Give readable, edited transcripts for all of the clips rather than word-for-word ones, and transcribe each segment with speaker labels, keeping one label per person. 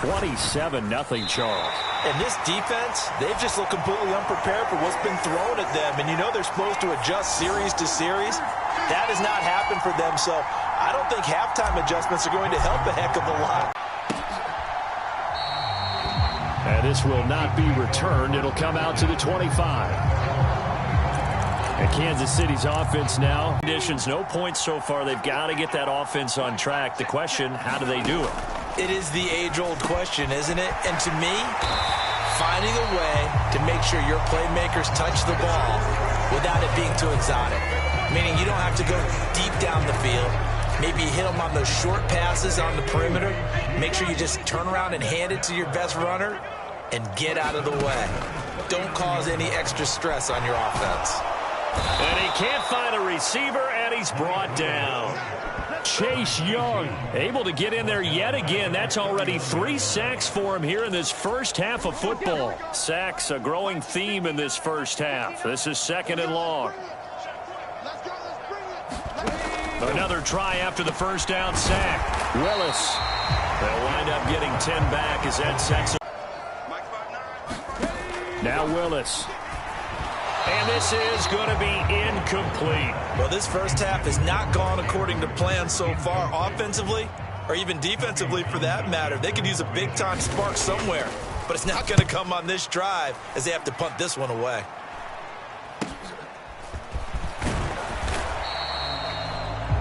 Speaker 1: 27-0, Charles.
Speaker 2: And this defense, they've just looked completely unprepared for what's been thrown at them. And you know they're supposed to adjust series to series. That has not happened for them. So I don't think halftime adjustments are going to help a heck of a lot.
Speaker 1: And this will not be returned. It'll come out to the 25. And Kansas City's offense now. Conditions, no points so far. They've got to get that offense on track. The question, how do they do it?
Speaker 2: It is the age-old question, isn't it? And to me, finding a way to make sure your playmakers touch the ball without it being too exotic. Meaning you don't have to go deep down the field. Maybe you hit them on those short passes on the perimeter. Make sure you just turn around and hand it to your best runner and get out of the way. Don't cause any extra stress on your offense.
Speaker 1: And he can't find a receiver, and he's brought down. Chase Young able to get in there yet again. That's already 3 sacks for him here in this first half of football. Sacks, a growing theme in this first half. This is 2nd and long. Another try after the first down sack. Willis. They'll wind up getting 10 back as that sacks. Now Willis. And this is going to be incomplete.
Speaker 2: Well, this first half has not gone according to plan so far offensively, or even defensively for that matter. They could use a big-time spark somewhere, but it's not going to come on this drive as they have to punt this one away.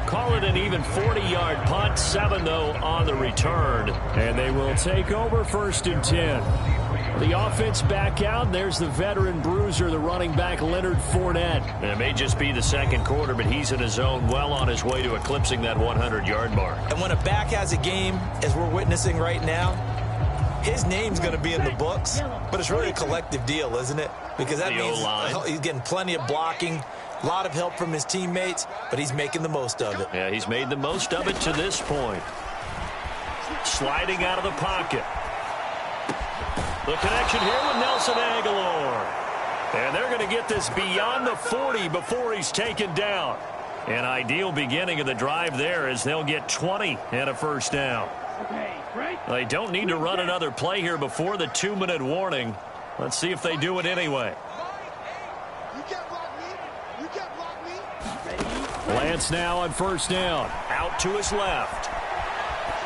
Speaker 1: Call it an even 40-yard punt, 7 though on the return. And they will take over 1st and 10. The offense back out. There's the veteran bruiser, the running back Leonard Fournette. And it may just be the 2nd quarter, but he's in his zone, well on his way to eclipsing that 100-yard mark.
Speaker 2: And when a back has a game, as we're witnessing right now, his name's going to be in the books, but it's really a collective deal, isn't it? Because that means he's getting plenty of blocking, a lot of help from his teammates, but he's making the most of it.
Speaker 1: Yeah, he's made the most of it to this point. Sliding out of the pocket. The connection here with Nelson Aguilar. And they're going to get this beyond the 40 before he's taken down. An ideal beginning of the drive there as they'll get 20 and a 1st down. They don't need to run another play here before the 2-minute warning. Let's see if they do it anyway. Lance now on 1st down. Out to his left.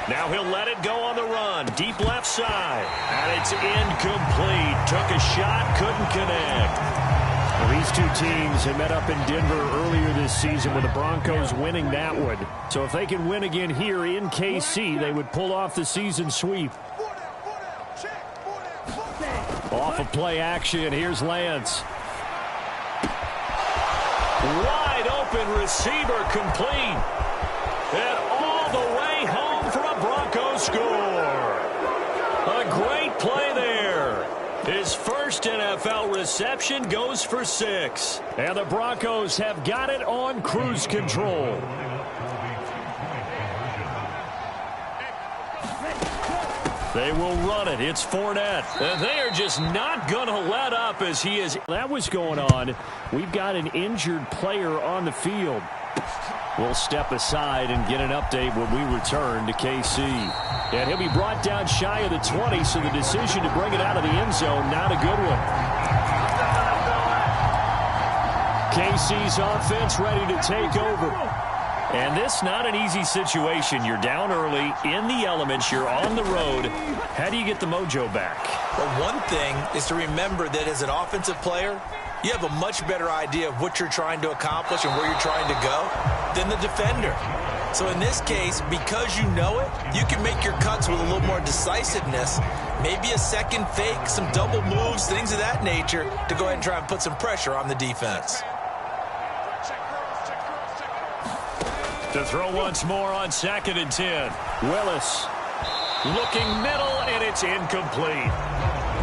Speaker 1: Now he'll let it go on the run. Deep left side. And it's incomplete. Took a shot, couldn't connect. Well, these two teams had met up in Denver earlier this season with the Broncos winning that one. So if they can win again here in KC, they would pull off the season sweep. Off of play action, here's Lance. Wide open receiver complete. And all the way home for a Broncos score. A great play there. His first NFL reception goes for 6. And the Broncos have got it on cruise control. They will run it. It's Fournette. And they are just not going to let up as he is. That was going on. We've got an injured player on the field. We'll step aside and get an update when we return to KC. And he'll be brought down shy of the 20, so the decision to bring it out of the end zone, not a good one. KC's offense ready to take over. And this not an easy situation. You're down early, in the elements, you're on the road. How do you get the mojo back?
Speaker 2: Well, one thing is to remember that as an offensive player, you have a much better idea of what you're trying to accomplish and where you're trying to go than the defender. So in this case, because you know it, you can make your cuts with a little more decisiveness, maybe a second fake, some double moves, things of that nature, to go ahead and try and put some pressure on the defense.
Speaker 1: To throw once more on 2nd and 10. Willis looking middle, and it's incomplete.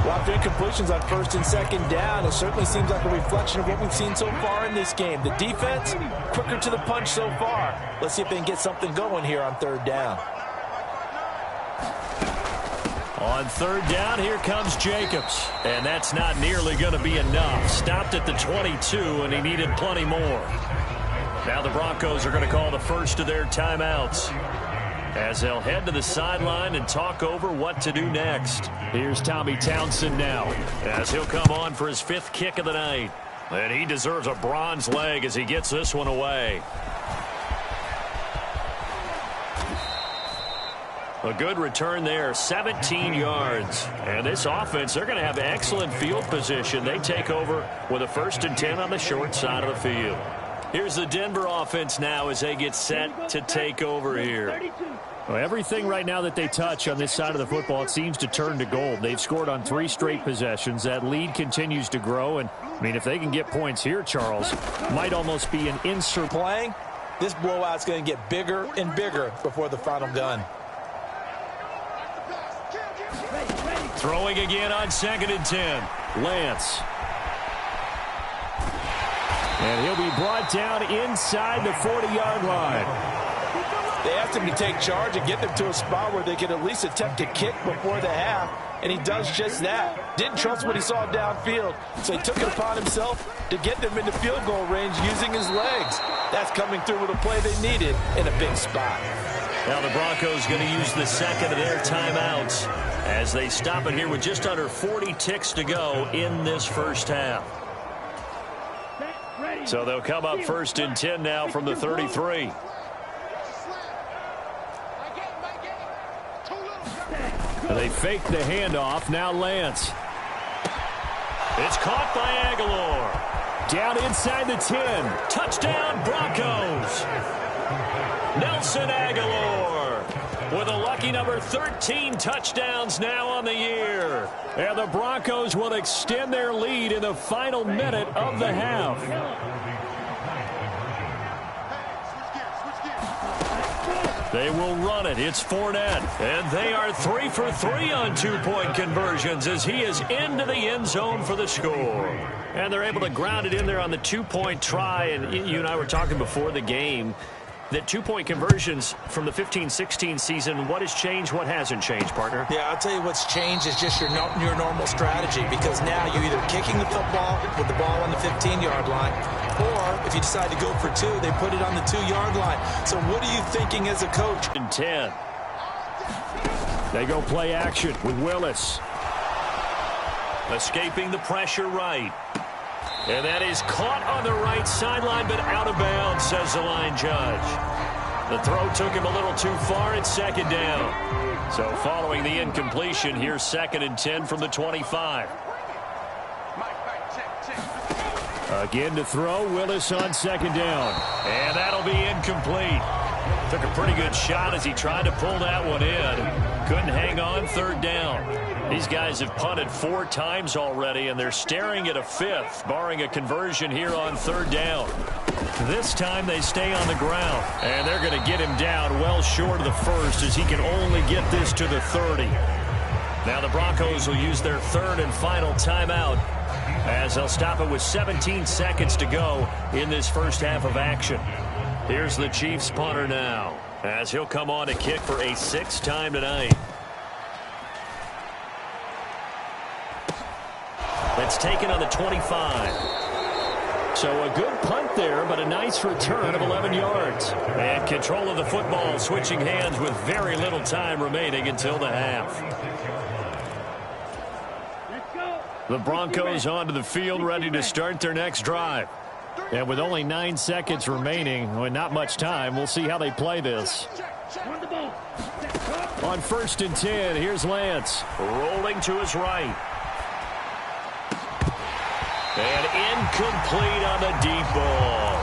Speaker 2: Well, after incompletions on 1st and 2nd down, it certainly seems like a reflection of what we've seen so far in this game. The defense, quicker to the punch so far. Let's see if they can get something going here on 3rd down.
Speaker 1: On 3rd down, here comes Jacobs. And that's not nearly going to be enough. Stopped at the 22, and he needed plenty more. Now the Broncos are going to call the first of their timeouts. as they'll head to the sideline and talk over what to do next. Here's Tommy Townsend now as he'll come on for his 5th kick of the night. And he deserves a bronze leg as he gets this one away. A good return there, 17 yards. And this offense, they're going to have excellent field position. They take over with a 1st and 10 on the short side of the field. Here's the Denver offense now as they get set to take over here.
Speaker 3: Well, everything right now that they touch on this side of the football, it seems to turn to gold. They've scored on 3 straight possessions. That lead continues to grow. And, I mean, if they can get points here, Charles, might almost be an insert.
Speaker 2: Playing, this blowout's going to get bigger and bigger before the final gun.
Speaker 1: Throwing again on 2nd and 10.
Speaker 3: Lance. And he'll be brought down inside the 40-yard line.
Speaker 2: They asked him to take charge and get them to a spot where they could at least attempt to kick before the half, and he does just that. Didn't trust what he saw downfield, so he took it upon himself to get them into field goal range using his legs. That's coming through with a play they needed in a big spot.
Speaker 1: Now the Broncos going to use the 2nd of their timeouts as they stop it here with just under 40 ticks to go in this first half. So they'll come up 1st and 10 now from the 33.
Speaker 3: They fake the handoff. Now Lance.
Speaker 1: It's caught by Aguilar.
Speaker 3: Down inside the 10.
Speaker 1: Touchdown Broncos. Nelson Aguilar with a lucky number 13 touchdowns now on the year.
Speaker 3: And the Broncos will extend their lead in the final minute of the half.
Speaker 1: They will run it. It's Fournette. And they are 3 for 3 on 2-point conversions as he is into the end zone for the score. And they're able to ground it in there on the 2-point try. And you and I were talking before the game that 2-point conversions from the 15-16 season, what has changed, what hasn't changed, partner?
Speaker 2: Yeah, I'll tell you what's changed is just your normal strategy, because now you're either kicking the football with the ball on the 15-yard line, or if you decide to go for 2, they put it on the 2-yard line. So what are you thinking as a coach?
Speaker 1: 10.
Speaker 3: They go play action with Willis.
Speaker 1: Escaping the pressure right. And that is caught on the right sideline, but out of bounds, says the line judge. The throw took him a little too far. It's 2nd down. So following the incompletion, here's 2nd and 10 from the 25.
Speaker 3: Again to throw. Willis on 2nd down.
Speaker 1: And that'll be incomplete. Took a pretty good shot as he tried to pull that one in. Couldn't hang on. 3rd down. These guys have punted 4 times already, and they're staring at a 5th, barring a conversion here on 3rd down. This time they stay on the ground, and they're going to get him down well short of the 1st as he can only get this to the 30. Now the Broncos will use their 3rd and final timeout as they'll stop it with 17 seconds to go in this first half of action. Here's the Chiefs punter now as he'll come on to kick for a 6th time tonight. It's taken on the 25.
Speaker 3: So a good punt there, but a nice return of 11 yards.
Speaker 1: And control of the football switching hands with very little time remaining until the half. The Broncos onto the field ready to start their next drive.
Speaker 3: And with only 9 seconds remaining, and not much time, we'll see how they play this. On 1st and 10, here's Lance.
Speaker 1: Rolling to his right. And incomplete on the deep ball.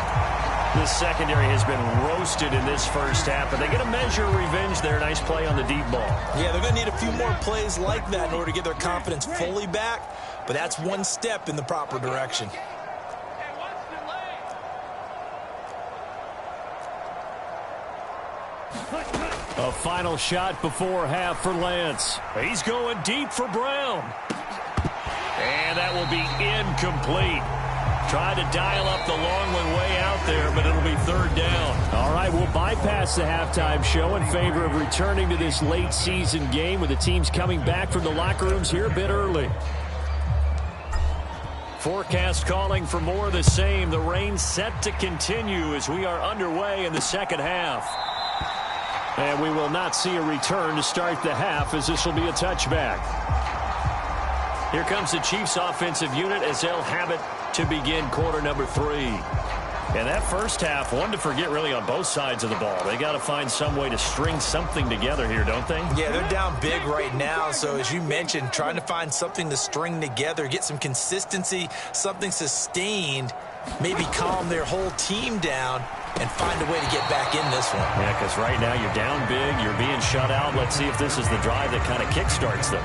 Speaker 1: The secondary has been roasted in this first half, but they get a measure of revenge there. Nice play on the deep ball.
Speaker 2: Yeah, they're going to need a few more plays like that in order to get their confidence fully back, but that's one step in the proper direction.
Speaker 3: A final shot before half for Lance.
Speaker 1: He's going deep for Brown. And that will be incomplete. Tried to dial up the long one way out there, but it'll be 3rd down.
Speaker 3: All right, we'll bypass the halftime show in favor of returning to this late season game with the teams coming back from the locker rooms here a bit early.
Speaker 1: Forecast calling for more of the same. The rain set to continue as we are underway in the second half.
Speaker 3: And we will not see a return to start the half, as this will be a touchback. Here comes the Chiefs offensive unit as they'll have it to begin quarter number 3. And that first half, one to forget really on both sides of the ball. They got to find some way to string something together here, don't they?
Speaker 2: Yeah, they're down big right now. So as you mentioned, trying to find something to string together, get some consistency, something sustained, maybe calm their whole team down and find a way to get back in this one.
Speaker 3: Yeah, because right now you're down big, you're being shut out. Let's see if this is the drive that kind of kickstarts them.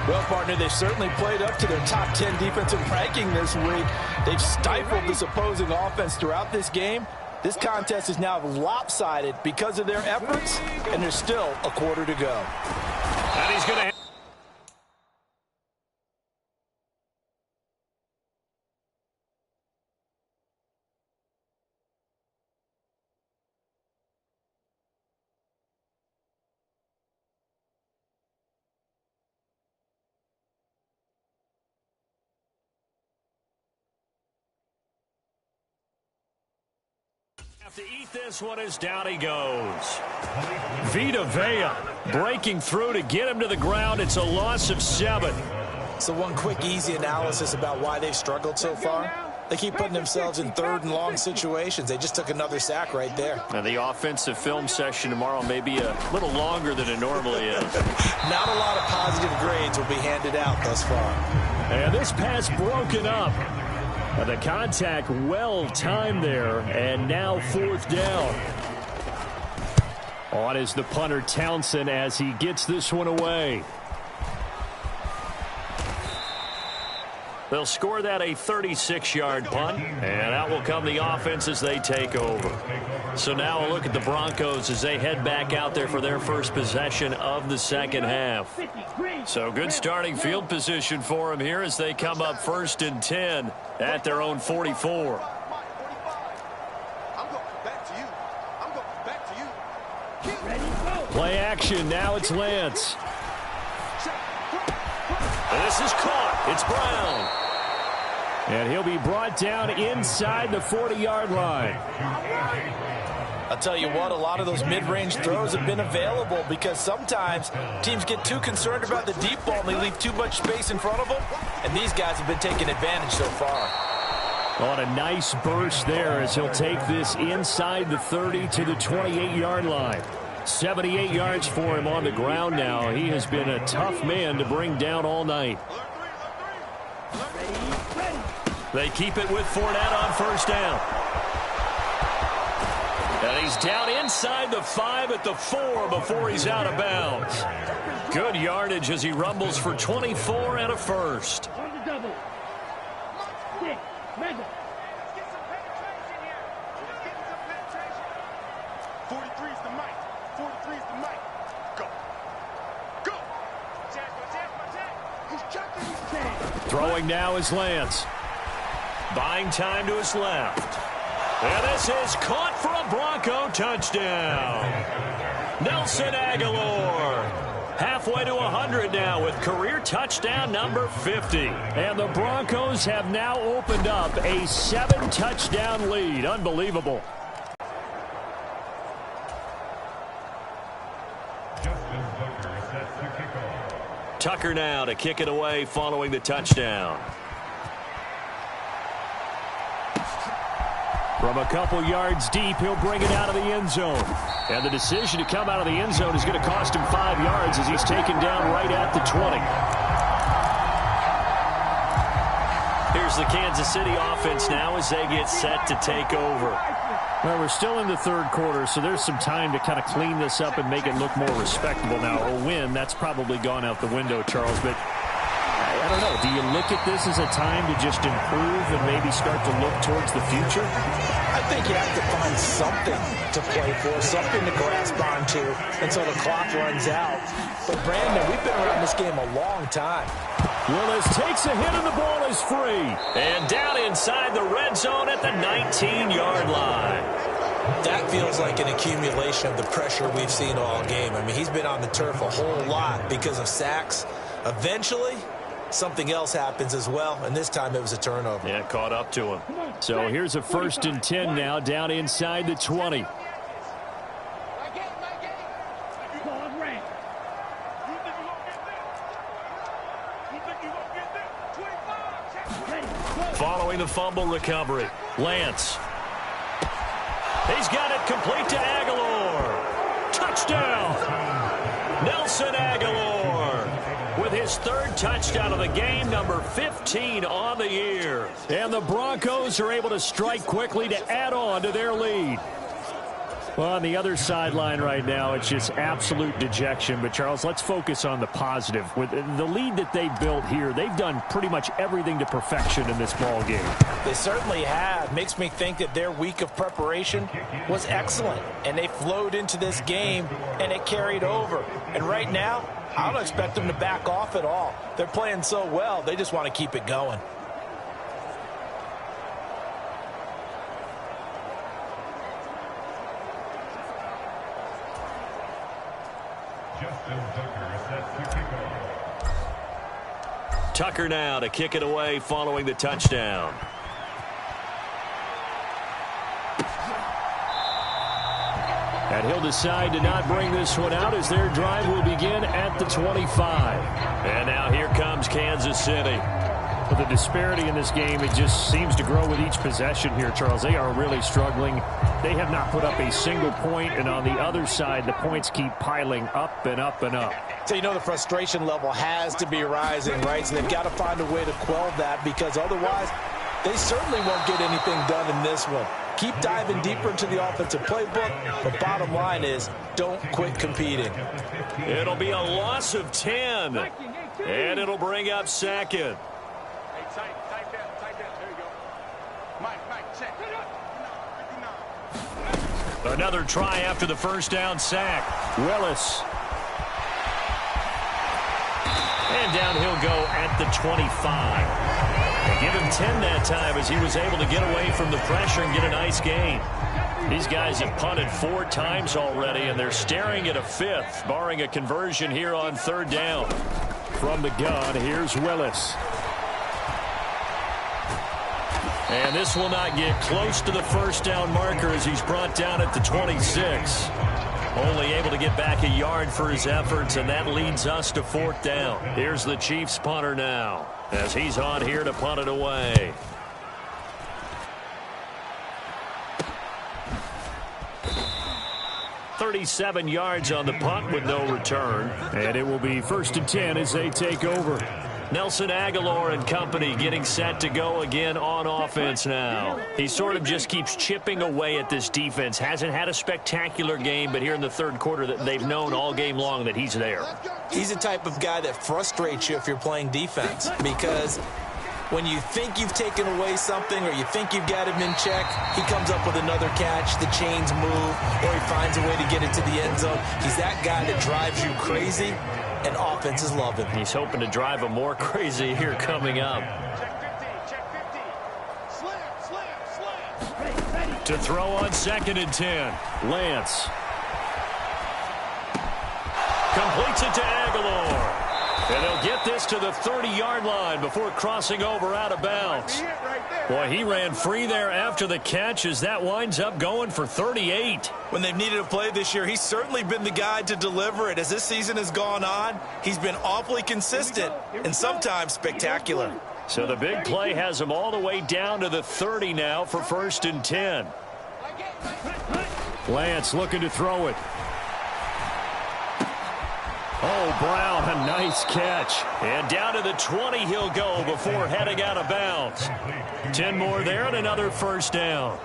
Speaker 4: Well, partner, they've certainly played up to their top 10 defensive ranking this week. They've stifled this opposing offense throughout this game. This contest is now lopsided because of their efforts, and there's still a quarter to go.
Speaker 1: And he's going to... to eat this one as down he goes. Vita Vea breaking through to get him to the ground. It's a loss of 7.
Speaker 2: So one quick, easy analysis about why they've struggled so far. They keep putting themselves in third and long situations. They just took another sack right there.
Speaker 3: Now the offensive film session tomorrow may be a little longer than it normally is.
Speaker 2: Not a lot of positive grades will be handed out thus far.
Speaker 3: And this pass broken up. The contact well timed there, and now 4th down. On is the punter Townsend as he gets this one away. They'll score that a 36-yard punt, and out will come the offense as they take over. So now a look at the Broncos as they head back out there for their first possession of the second half. So good starting field position for them here as they come up 1st and 10 at their own 44. Play action, now it's Lance. And this is caught. It's Brown. And he'll be brought down inside the 40-yard line.
Speaker 4: I'll tell you what, a lot of those mid-range throws have been available because sometimes teams get too concerned about the deep ball and they leave too much space in front of them, and these guys have been taking advantage so far.
Speaker 3: On a nice burst there as he'll take this inside the 30 to the 28-yard line. 78 yards for him on the ground now. He has been a tough man to bring down all night. They keep it with Fournette on 1st down. And he's down inside the 5 at the 4 before he's out of bounds. Good yardage as he rumbles for 24 and a first. Throwing now is Lance. Buying time to his left. And this is caught for a Bronco touchdown. Nelson Aguilar. Halfway to 100 now with career touchdown number 50. And the Broncos have now opened up a 7-touchdown lead. Unbelievable. Tucker now to kick it away following the touchdown. From a couple yards deep, he'll bring it out of the end zone. And the decision to come out of the end zone is going to cost him 5 yards as he's taken down right at the 20. Here's the Kansas City offense now as they get set to take over. Well, we're still in the 3rd quarter, so there's some time to kind of clean this up and make it look more respectable. Now, a win, that's probably gone out the window, Charles, but I don't know. Do you look at this as a time to just improve and maybe start to look towards the future?
Speaker 4: I think you have to find something to play for, something to grasp onto until the clock runs out. But, Brandon, we've been around this game a long time.
Speaker 3: Willis takes a hit and the ball is free. And down inside the red zone at the 19-yard line.
Speaker 2: That feels like an accumulation of the pressure we've seen all game. I mean, he's been on the turf a whole lot because of sacks. Eventually, something else happens as well, and this time it was a turnover.
Speaker 3: Yeah, caught up to him. So here's a 1st and 10 now, down inside the 20.
Speaker 1: Following the fumble recovery, Lance. He's got it complete to Aguilar. Touchdown! Nelson Aguilar with his third touchdown of the game, number 15 on the year.
Speaker 3: And the Broncos are able to strike quickly to add on to their lead. Well, on the other sideline right now, it's just absolute dejection. But, Charles, let's focus on the positive. With the lead that they built here, they've done pretty much everything to perfection in this ball game.
Speaker 4: They certainly have. Makes me think that their week of preparation was excellent. And they flowed into this game, and it carried over. And right now, I don't expect them to back off at all. They're playing so well, they just want to keep it going.
Speaker 1: Tucker now to kick it away following the touchdown.
Speaker 3: And he'll decide to not bring this one out as their drive will begin at the 25.
Speaker 1: And now here comes Kansas City.
Speaker 3: Well, the disparity in this game, it just seems to grow with each possession here, Charles. They are really struggling. They have not put up a single point, and on the other side, the points keep piling up and up and up.
Speaker 4: So you know the frustration level has to be rising, right? So they've got to find a way to quell that, because otherwise they certainly won't get anything done in this one. Keep diving deeper into the offensive playbook, but bottom line is don't quit competing.
Speaker 1: It'll be a loss of 10, and it'll bring up second. Another try after the first down sack.
Speaker 3: Willis.
Speaker 1: And down he'll go at the 25. They give him 10 that time as he was able to get away from the pressure and get a nice gain. These guys have punted 4 times already, and they're staring at a 5th, barring a conversion here on third down.
Speaker 3: From the gun, here's Willis.
Speaker 1: And this will not get close to the first down marker as he's brought down at the 26. Only able to get back a yard for his efforts, and that leads us to fourth down. Here's the Chiefs punter now as he's on here to punt it away. "37 yards on the punt with no return.
Speaker 3: And it will be 1st and 10 as they take over.
Speaker 1: Nelson Aguilar and company getting set to go again on offense now. He sort of just keeps chipping away at this defense. Hasn't had a spectacular game, but here in the third quarter that they've known all game long that he's there.
Speaker 2: He's the type of guy that frustrates you if you're playing defense, because when you think you've taken away something or you think you've got him in check, he comes up with another catch, the chains move, or he finds a way to get it to the end zone. He's that guy that drives you crazy, and offenses love him.
Speaker 1: He's hoping to drive him more crazy here coming up. To throw on 2nd and 10. Lance. Completes it to Aguilar. And they'll get this to the 30-yard line before crossing over out of bounds. Boy, he ran free there after the catch as that winds up going for 38.
Speaker 2: When they've needed a play this year, he's certainly been the guy to deliver it. As this season has gone on, he's been awfully consistent and sometimes spectacular.
Speaker 1: So the big play has him all the way down to the 30 now for 1st and 10.
Speaker 3: Lance looking to throw it. Oh, Brown, a nice catch.
Speaker 1: And down to the 20 he'll go before heading out of bounds. 10 more there and another first down.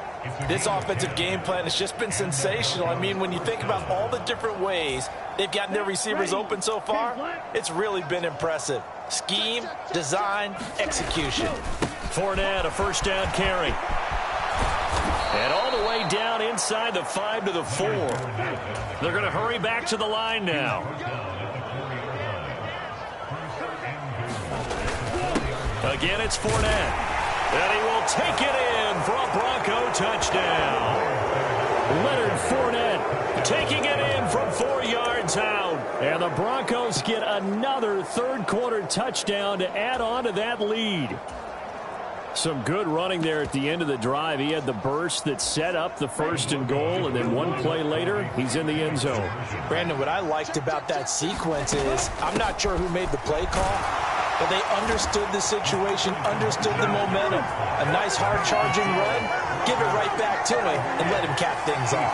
Speaker 4: This offensive game plan has just been sensational. I mean, when you think about all the different ways they've gotten their receivers open so far, it's really been impressive. Scheme, design, execution.
Speaker 1: Fournette, a first down carry. And all the way down inside the 5 to the 4. They're going to hurry back to the line now. Again, it's Fournette. And he will take it in for a Bronco touchdown.
Speaker 3: Leonard Fournette
Speaker 1: taking it in from 4 yards out.
Speaker 3: And the Broncos get another third-quarter touchdown to add on to that lead. Some good running there at the end of the drive. He had the burst that set up the 1st and goal, and then one play later, he's in the end zone.
Speaker 4: Brandon, what I liked about that sequence is I'm not sure who made the play call, but they understood the situation, understood the momentum. A nice hard-charging run, give it right back to him and let him cap things off.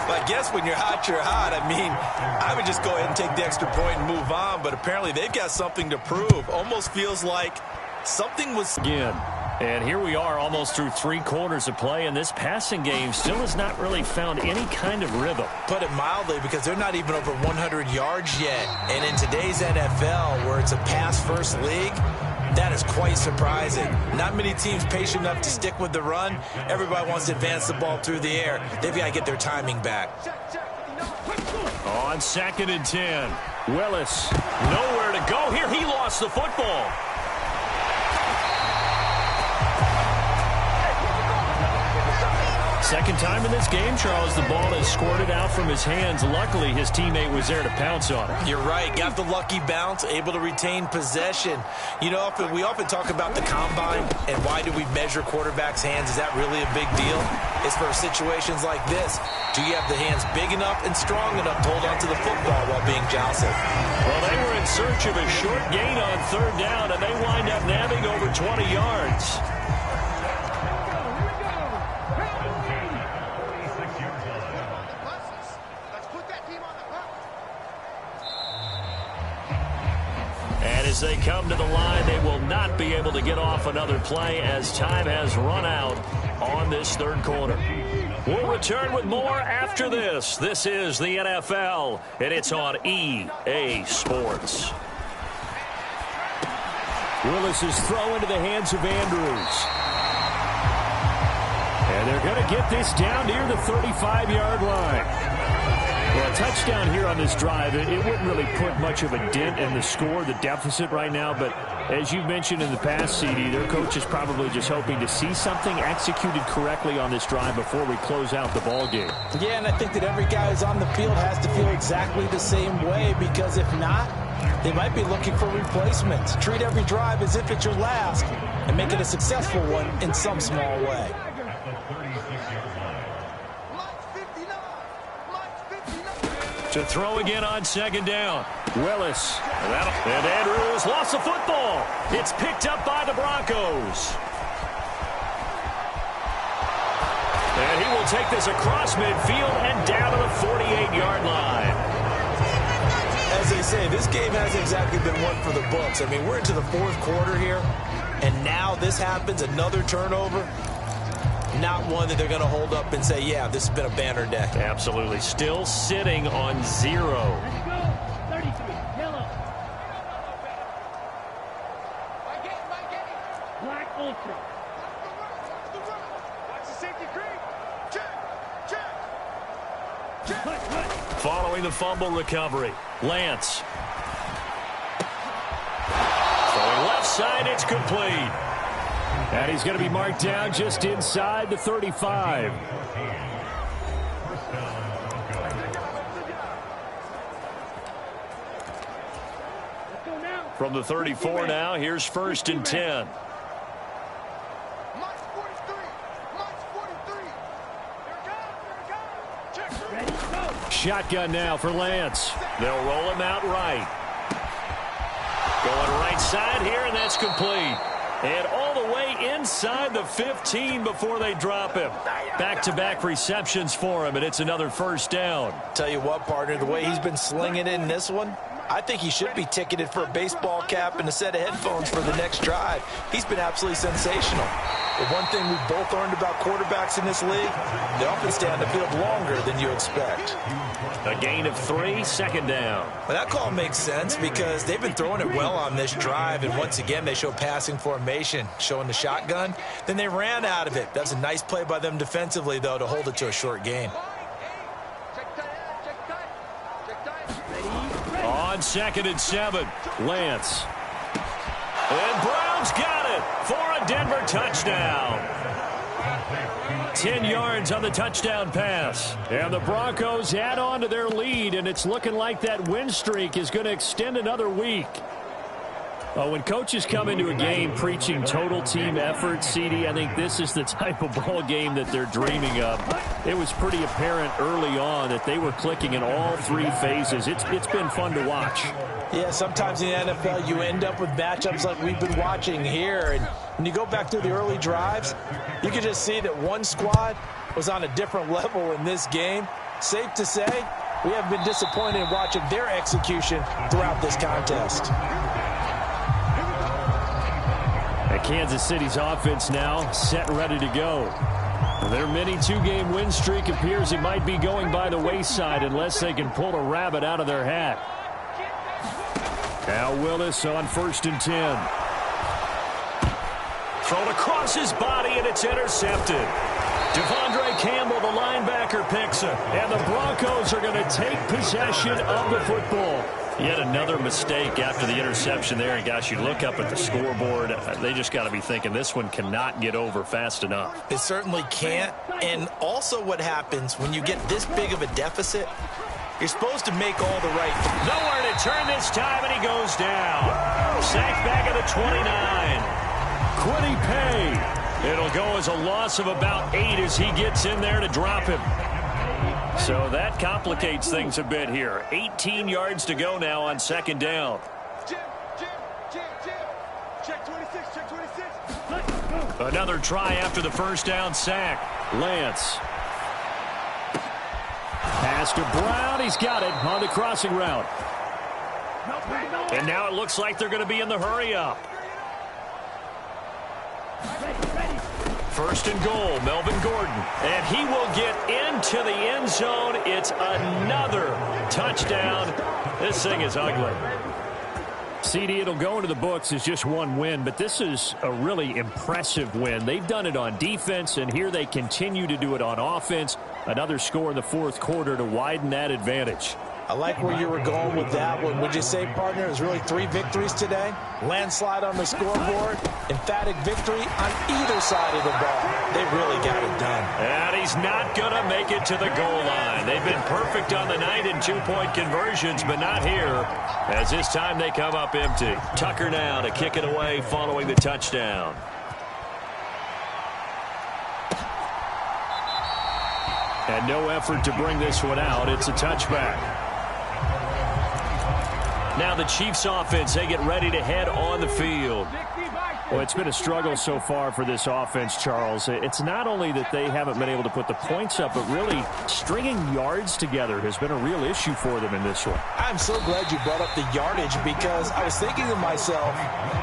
Speaker 2: But I guess when you're hot, you're hot. I mean, I would just go ahead and take the extra point and move on, but apparently they've got something to prove. Almost feels like something was...
Speaker 3: Again. And here we are almost through 3 quarters of play, and this passing game still has not really found any kind of rhythm.
Speaker 2: Put it mildly, because they're not even over 100 yards yet. And in today's NFL, where it's a pass-first league, that is quite surprising. Not many teams patient enough to stick with the run. Everybody wants to advance the ball through the air. They've got to get their timing back.
Speaker 3: On 2nd and 10, Willis, nowhere to go here. He lost the football. Second time in this game, Charles, the ball is squirted out from his hands. Luckily, his teammate was there to pounce on it.
Speaker 2: You're right. Got the lucky bounce, able to retain possession. You know, we often talk about the combine and why do we measure quarterbacks' hands. Is that really a big deal? It's for situations like this. Do you have the hands big enough and strong enough to hold onto the football while being jostled?
Speaker 3: Well, they were in search of a short gain on 3rd down, and they wind up nabbing over 20 yards. As they come to the line, they will not be able to get off another play as time has run out on this 3rd quarter. We'll return with more after this. This is the NFL, and it's on EA Sports. Willis's throw into the hands of Andrews. And they're going to get this down near the 35-yard line. Well, a touchdown here on this drive, it wouldn't really put much of a dent in the score, the deficit right now. But as you mentioned in the past, CD, their coach is probably just hoping to see something executed correctly on this drive before we close out the ball game.
Speaker 4: Yeah, and I think that every guy who's on the field has to feel exactly the same way, because if not, they might be looking for replacements. Treat every drive as if it's your last and make it a successful one in some small way.
Speaker 3: To throw again on 2nd down. Willis. And Andrews lost the football. It's picked up by the Broncos. And he will take this across midfield and down to the 48-yard line.
Speaker 2: As they say, this game hasn't exactly been one for the books. I mean, we're into the 4th quarter here, and now this happens, another turnover. Not one that they're going to hold up and say, yeah, this has been a banner day.
Speaker 3: Absolutely. Still sitting on 0.
Speaker 5: Black Ultra.
Speaker 3: Following the fumble recovery, Lance. Throwing left side, it's complete. And he's going to be marked down just inside the 35. From the 34 now, here's 1st and 10. Shotgun now for Lance. They'll roll him out right. Going right side here, and that's complete. And all the way inside the 15 before they drop him. Back-to-back receptions for him, and it's another 1st down.
Speaker 4: Tell you what, partner, the way he's been slinging in this one, I think he should be ticketed for a baseball cap and a set of headphones for the next drive. He's been absolutely sensational. The one thing we've both learned about quarterbacks in this league, they often stay on the field longer than you expect.
Speaker 3: A gain of 3, 2nd down.
Speaker 2: Well, that call makes sense because they've been throwing it well on this drive, and once again they show passing formation, showing the shotgun. Then they ran out of it. That's a nice play by them defensively, though, to hold it to a short gain.
Speaker 3: On 2nd and 7, Lance. And Brown's got it for a Denver touchdown. 10 yards on the touchdown pass. And the Broncos add on to their lead, and it's looking like that win streak is going to extend another week. When coaches come into a game preaching total team effort, CD, I think this is the type of ball game that they're dreaming of. It was pretty apparent early on that they were clicking in all three phases. It's been fun to watch.
Speaker 4: Yeah, sometimes in the NFL you end up with matchups like we've been watching here. And when you go back through the early drives, you can just see that one squad was on a different level in this game. Safe to say, we have been disappointed in watching their execution throughout this contest.
Speaker 3: Kansas City's offense now set ready to go. Their mini two-game win streak appears it might be going by the wayside unless they can pull a rabbit out of their hat. Now Willis on 1st and 10.
Speaker 1: Thrown across his body, and it's intercepted. Devondre Campbell, the linebacker, picks it. And the Broncos are going to take possession of the football.
Speaker 3: Yet another mistake after the interception there. And, gosh, you look up at the scoreboard. They just got to be thinking this one cannot get over fast enough.
Speaker 2: It certainly can't. And also what happens when you get this big of a deficit, you're supposed to make all the right.
Speaker 1: Nowhere to turn this time, and he goes down. Sacked back at the 29.
Speaker 3: Quiddy Pay.
Speaker 1: It'll go as a loss of about 8 as he gets in there to drop him.
Speaker 3: So that complicates things a bit here. 18 yards to go now on 2nd down.
Speaker 5: Check 26, check 26.
Speaker 3: Another try after the 1st down sack. Lance. Pass to Brown. He's got it on the crossing route.
Speaker 1: And now it looks like they're going to be in the hurry up. 1st and goal, Melvin Gordon. And he will get into the end zone. It's another touchdown. This thing is ugly.
Speaker 3: CD, it'll go into the books as just one win, but this is a really impressive win. They've done it on defense, and here they continue to do it on offense. Another score in the 4th quarter to widen that advantage.
Speaker 4: I like where you were going with that one. Would you say, partner, it was really 3 victories today? Landslide on the scoreboard, emphatic victory on either side of the ball. They really got it done.
Speaker 1: And he's not going to make it to the goal line. They've been perfect on the night in 2-point conversions, but not here, as this time they come up empty. Tucker now to kick it away following the touchdown.
Speaker 3: And no effort to bring this one out. It's a touchback.
Speaker 1: Now the Chiefs offense, they get ready to head on the field.
Speaker 3: Well, it's been a struggle so far for this offense, Charles. It's not only that they haven't been able to put the points up, but really stringing yards together has been a real issue for them in this one.
Speaker 4: I'm so glad you brought up the yardage, because I was thinking to myself,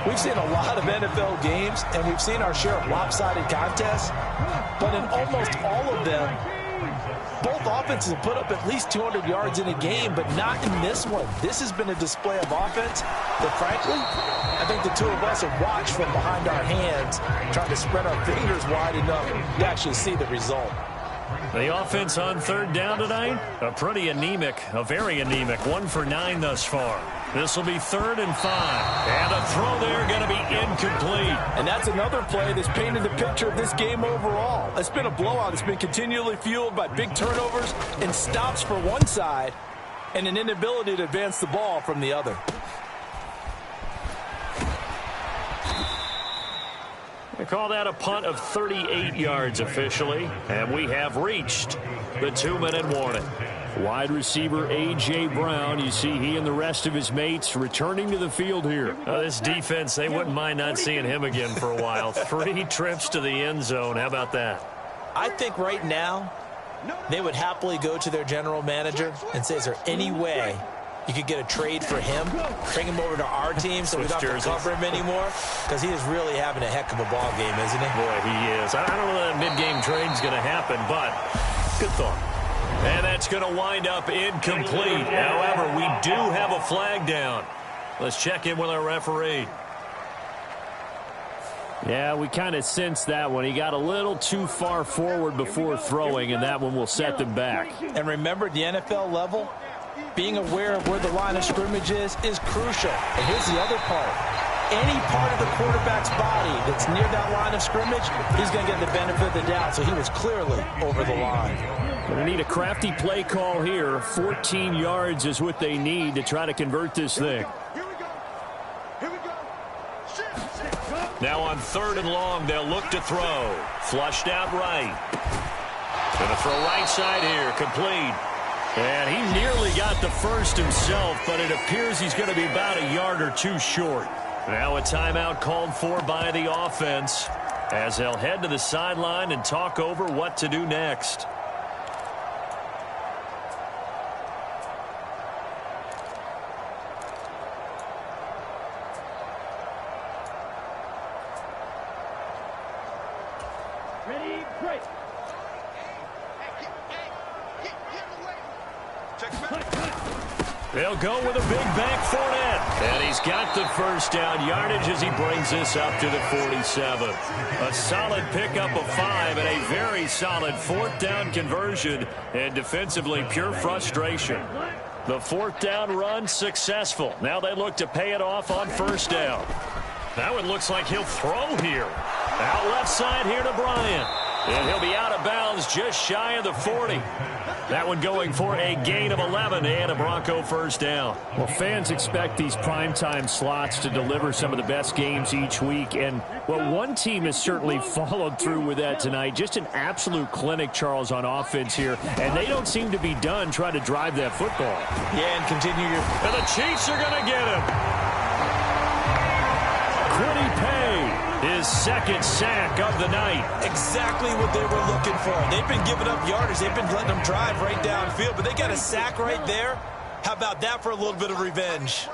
Speaker 4: we've seen a lot of NFL games, and we've seen our share of lopsided contests, but in almost all of them, both offenses have put up at least 200 yards in a game, but not in this one. This has been a display of offense that, frankly, I think the two of us have watched from behind our hands, trying to spread our fingers wide enough to actually see the result.
Speaker 1: The offense on 3rd down tonight, a very anemic, 1 for 9 thus far. This will be 3rd and 5. And a throw there going to be incomplete.
Speaker 4: And that's another play that's painted the picture of this game overall. It's been a blowout. It's been continually fueled by big turnovers and stops for one side and an inability to advance the ball from the other.
Speaker 1: They call that a punt of 38 yards officially. And we have reached the 2-minute warning.
Speaker 3: Wide receiver A.J. Brown, you see he and the rest of his mates returning to the field here.
Speaker 1: This defense, they wouldn't mind not seeing him again for a while. 3 trips to the end zone. How about that?
Speaker 2: I think right now they would happily go to their general manager and say, is there any way you could get a trade for him, bring him over to our team so we don't have to cover him anymore? Because he is really having a heck of a ball game, isn't he?
Speaker 1: Boy, he is. I don't know that mid-game trade is going to happen, but good thought. And that's going to wind up incomplete. However, we do have a flag down. Let's check in with our referee.
Speaker 3: Yeah, we kind of sensed that one. He got a little too far forward before throwing, and that one will set them back.
Speaker 4: And remember, at the NFL level, being aware of where the line of scrimmage is crucial. And here's the other part. Any part of the quarterback's body that's near that line of scrimmage, he's going to get the benefit of the doubt. So he was clearly over the line.
Speaker 3: Going to need a crafty play call here. 14 yards is what they need to try to convert this thing.
Speaker 5: Here we go. Here we go.
Speaker 1: Now on 3rd and long, they'll look to throw. Flushed out right. Going to throw right side here, complete.
Speaker 3: And he nearly got the first himself, but it appears he's going to be about a yard or two short. Now a timeout called for by the offense as they'll head to the sideline and talk over what to do next.
Speaker 5: Ready, break.
Speaker 1: They'll go with a big back Fournette. And he's got the first down yardage as he brings this up to the 47. A solid pickup of 5 and a very solid 4th down conversion. And defensively, pure frustration. The 4th down run successful. Now they look to pay it off on 1st down. That one looks like he'll throw here. Out left side here to Bryant. And he'll be out of bounds just shy of the 40. That one going for a gain of 11 and a Bronco first down.
Speaker 3: Well, fans expect these primetime slots to deliver some of the best games each week. And, well, one team has certainly followed through with that tonight. Just an absolute clinic, Charles, on offense here. And they don't seem to be done trying to drive that football.
Speaker 4: Yeah, and continue your...
Speaker 1: And the Chiefs are going to get him. Quiddy Pay. His 2nd sack of the night.
Speaker 2: Exactly what they were looking for. They've been giving up yardage. They've been letting them drive right downfield, but they got a sack right there. How about that for a little bit of revenge?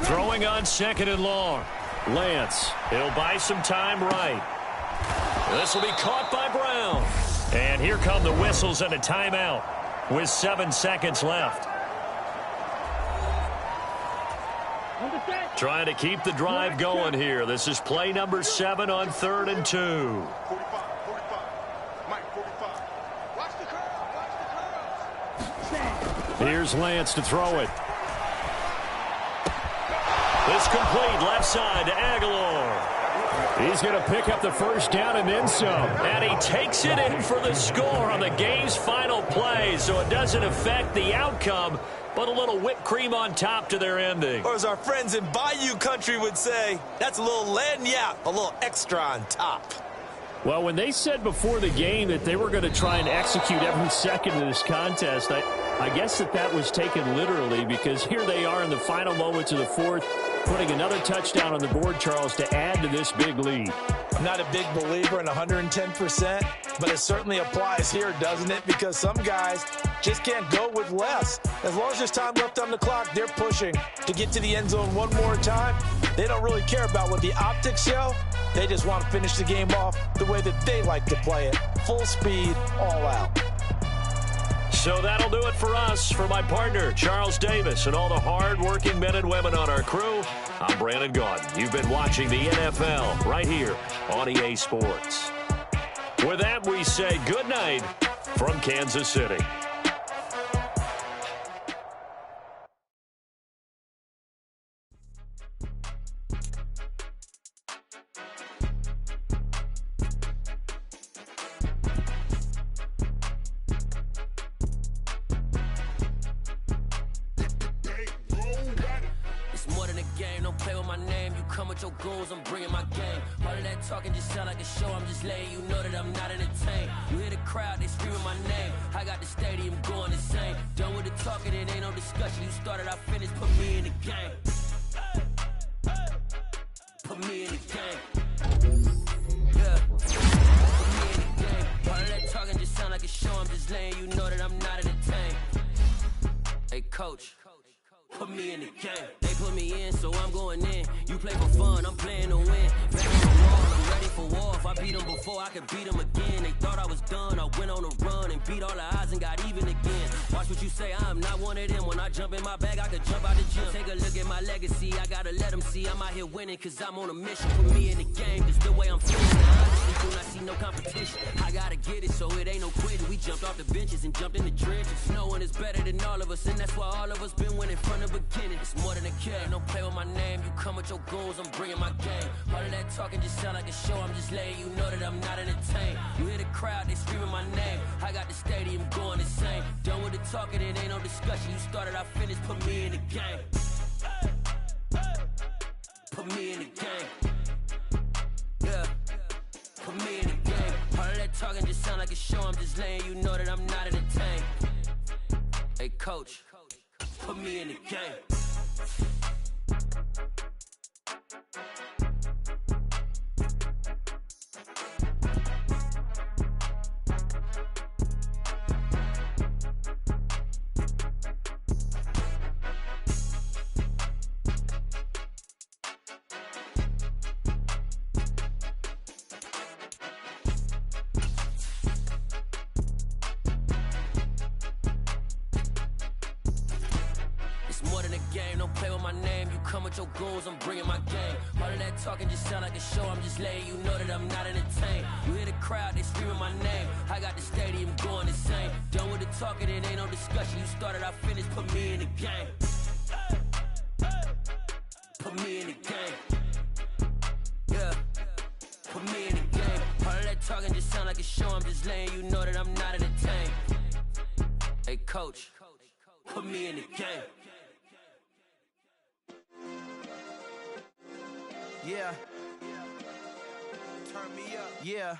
Speaker 1: Throwing on 2nd and long. Lance, he'll buy some time right. This will be caught by Brown. And here come the whistles and a timeout with 7 seconds left. Trying to keep the drive going here. This is play number 7 on 3rd and 2.
Speaker 5: 45. Mike, 45. Watch the curl.
Speaker 3: Here's Lance to throw it.
Speaker 1: This complete left side to Aguilar.
Speaker 3: He's going to pick up the first down and then some.
Speaker 1: And he takes it in for the score on the game's final play, so it doesn't affect the outcome, but a little whipped cream on top to their ending.
Speaker 2: Or as our friends in Bayou Country would say, that's a little lagniappe, a little extra on top.
Speaker 3: Well, when they said before the game that they were going to try and execute every second of this contest, I guess that was taken literally, because here they are in the final moments of the 4th, putting another touchdown on the board, Charles, to add to this big lead.
Speaker 4: I'm not a big believer in 110%, but it certainly applies here, doesn't it? Because some guys just can't go with less. As long as there's time left on the clock, they're pushing to get to the end zone one more time. They don't really care about what the optics show. They just want to finish the game off the way that they like to play it. Full speed, all out.
Speaker 1: So that'll do it for us. For my partner, Charles Davis, and all the hard-working men and women on our crew, I'm Brandon Gaudin. You've been watching the NFL right here on EA Sports. With that, we say good night from Kansas City.
Speaker 6: I'm bringing my game. All of that talking just sound like a show. I'm just letting you know that I'm not entertained. You hear the crowd, they screaming my name. I got the stadium going insane. Done with the talking, it ain't no discussion. You started, I finished, put me in the game. Put me in the game. Yeah. Put me in the game. All of that talking just sound like a show. I'm just letting you know that I'm not entertained. Hey, coach. Put me in the game. They put me in, so I'm going in. You play for fun, I'm playing to win. Back on the wall, I'm ready for war. If I beat them before, I could beat them again. They thought I was done, I went on a run and beat all the odds and got even again. Watch what you say, I'm not one of them. When I jump in my bag, I could jump out the gym. Take a look at my legacy, I gotta let them see I'm out here winning, cause I'm on a mission. Put me in the game, it's the way I'm feeling. Honestly, do not see no competition. I gotta get it, so it ain't no quitting. We jumped off the benches and jumped in the trenches. No one is better than all of us, and that's why all of us been winning from the beginning. It's more than a kill, don't play with my name. You come with your goons, I'm bringing my game. All of that talking just sound like a show. I'm just letting you know that I'm not entertained. You hear the crowd, they screaming my name. I got the stadium going insane. Done with the talking, it ain't no discussion. You started, I finished, put me in the game. put me in the game. Yeah, put me in the game. All of that talking just sound like a show. I'm just letting you know that I'm not entertained. Hey, coach, put me in the game. Your goals, I'm bringing my game. All of that talking just sound like a show. I'm just letting you know that I'm not entertained. You hear the crowd, they screaming my name. I got the stadium going insane. Done with the talking, it ain't no discussion. You started, I finished, put me in the game. Put me in the game. Yeah, put me in the game. All of that talking just sound like a show. I'm just letting you know that I'm not entertained. Hey, coach, put me in the game.
Speaker 7: Yeah. Turn me up. Yeah.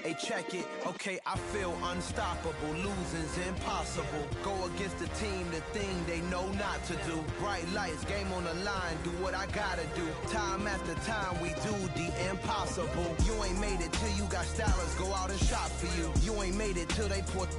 Speaker 7: Hey, check it. Okay, I feel unstoppable. Losing's impossible. Go against the team, the thing they know not to do. Bright lights, game on the line, do what I gotta do. Time after time, we do the impossible. You ain't made it till you got stylers go out and shop for you. You ain't made it till they put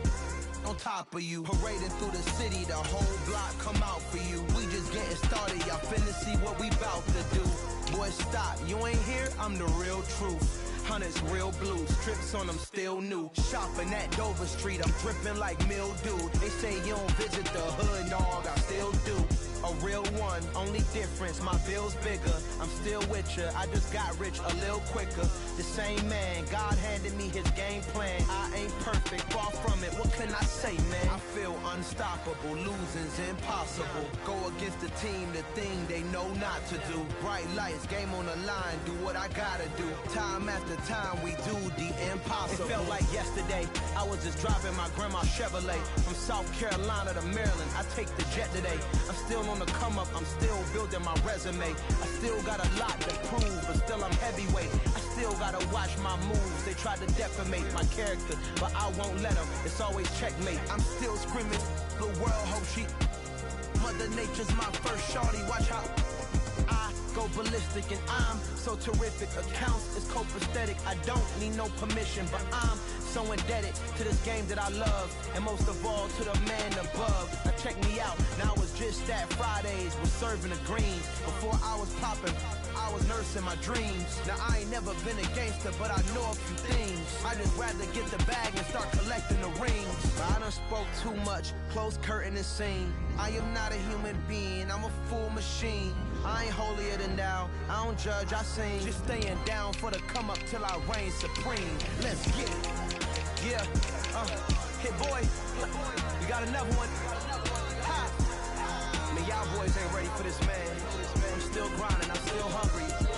Speaker 7: on top of you. Parading through the city, the whole block come out for you. We just getting started, y'all finna see what we bout to do. Boy, stop, you ain't here, I'm the real truth. Hunters, real blue, strips on them still new. Shopping at Dover Street, I'm dripping like mildew. They say you don't visit the hood, dog, I still do. A real one, only difference, my bill's bigger. I'm still with ya, I just got rich a little quicker. The same man, God handed me his game plan. I ain't perfect, far from it, what can I say, man? I feel unstoppable, losing's impossible. Go against the team, the thing they know not to do. Bright lights, game on the line, do what I gotta do. Time after time, we do the impossible. It felt like yesterday, I was just driving my grandma's Chevrolet. From South Carolina to Maryland, I take the jet today. I'm still on the come up, I'm still building my resume. I still got a lot to prove, but still I'm heavyweight. I still gotta watch my moves. They tried to defamate my character, but I won't let them. It's always checkmate. I'm still screaming, the world hope she. Mother Nature's my first shorty. Watch how I go ballistic, and I'm so terrific. Accounts is copacetic. I don't need no permission, but I'm so indebted to this game that I love, and most of all to the man above. Now check me out, now it's just that Fridays was serving the greens. Before I was popping, I was nursing my dreams. Now I ain't never been a gangster, but I know a few things. I just rather get the bag and start collecting the rings. But I done spoke too much, close curtain and scene. I am not a human being, I'm a full machine. I ain't holier than thou, I don't judge, I sing. Just staying down for the come up till I reign supreme. Let's get it. Yeah, hit boy, you got another one. Ha! Man, y'all boys ain't ready for this, man. I'm still grinding, I'm still hungry.